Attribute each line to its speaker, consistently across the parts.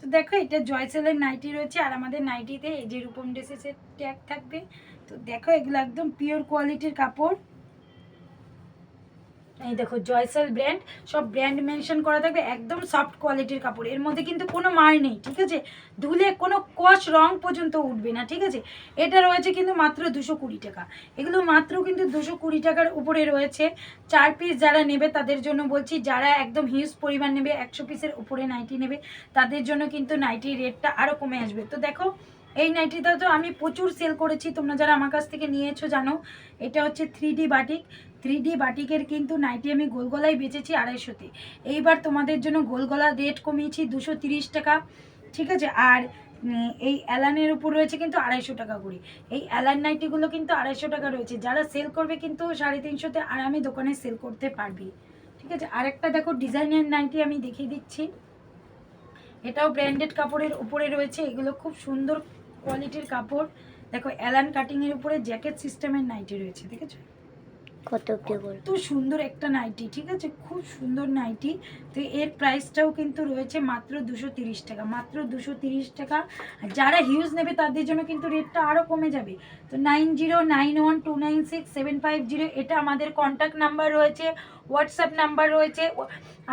Speaker 1: তো দেখো এটা জয়সেলের নাইটি রয়েছে, আর আমাদের নাইটিতে এই যে রূপম ড্রেসেসের ট্যাগ থাকবে। তো দেখো এগুলো একদম পিওর কোয়ালিটির কাপড়। এই দেখো জয়সেল ব্র্যান্ড, সব ব্র্যান্ড মেনশন করা থাকবে, একদম সফট কোয়ালিটির কাপড়। এর মধ্যে কিন্তু কোনো মার নেই, ঠিক আছে? ধুলে কোনো কষ রং পর্যন্ত উঠবে না, ঠিক আছে? এটা রয়েছে কিন্তু মাত্র 220 টাকা। এগুলো মাত্র কিন্তু 220 টাকার উপরে রয়েছে। 4 পিস যারা নেবে তাদের জন্য বলছি, যারা একদম হিউজ পরিমাণ নেবে, 100 পিসের উপরে নাইটি নেবে, তাদের জন্য কিন্তু নাইটির রেটটা আরও কমে আসবে। তো দেখো এই নাইটিটা তো আমি প্রচুর সেল করেছি, তোমরা যারা আমার কাছ থেকে নিয়েছো জানো। এটা হচ্ছে 3D বাটিক। 3D বাটিকের কিন্তু নাইটি আমি গোলগলায় বেচেছি 250-তে। এইবার তোমাদের জন্য গোলগলার রেট কমিয়েছি 230 টাকা, ঠিক আছে? আর এই অ্যালানের উপর রয়েছে কিন্তু 250 টাকা করে। এই অ্যালান নাইটিগুলো কিন্তু 250 টাকা রয়েছে। যারা সেল করবে কিন্তু 350-তে আরামে দোকানে সেল করতে পারবি, ঠিক আছে? আরেকটা দেখো ডিজাইনের নাইটি আমি দেখিয়ে দিচ্ছি। এটাও ব্র্যান্ডেড কাপড়ের উপরে রয়েছে। এগুলো খুব সুন্দর কোয়ালিটির কাপড়। দেখো অ্যালান কাটিংয়ের উপরে জ্যাকেট সিস্টেমের নাইটি রয়েছে, দেখেছো? কত সুন্দর একটা নাইটি, ঠিক আছে? খুব সুন্দর নাইটি। তো এর প্রাইসটাও কিন্তু রয়েছে মাত্র 230 টাকা, মাত্র 230 টাকা। যারা হিউজ নেবে তাদের জন্য কিন্তু রেটটা আরও কমে যাবে। তো 9091296750 এটা আমাদের কন্ট্যাক্ট নাম্বার রয়েছে, হোয়াটসঅ্যাপ নাম্বার রয়েছে।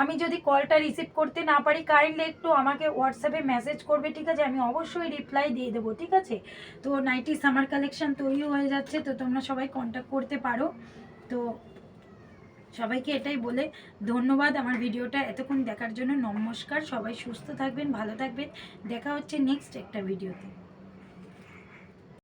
Speaker 1: আমি যদি কলটা রিসিভ করতে না পারি, কাইন্ডলি একটু আমাকে হোয়াটসঅ্যাপে মেসেজ করবে, ঠিক আছে? আমি অবশ্যই রিপ্লাই দিয়ে দেবো, ঠিক আছে? তো নাইটি সামার কালেকশন তৈরি হয়ে যাচ্ছে, তো তোমরা সবাই কন্ট্যাক্ট করতে পারো। তো সবাইকে এটাই বলে ধন্যবাদ আমার ভিডিওটা এতক্ষণ দেখার জন্য। নমস্কার, সবাই সুস্থ থাকবেন, ভালো থাকবেন। দেখা হচ্ছে নেক্সট একটা ভিডিওতে।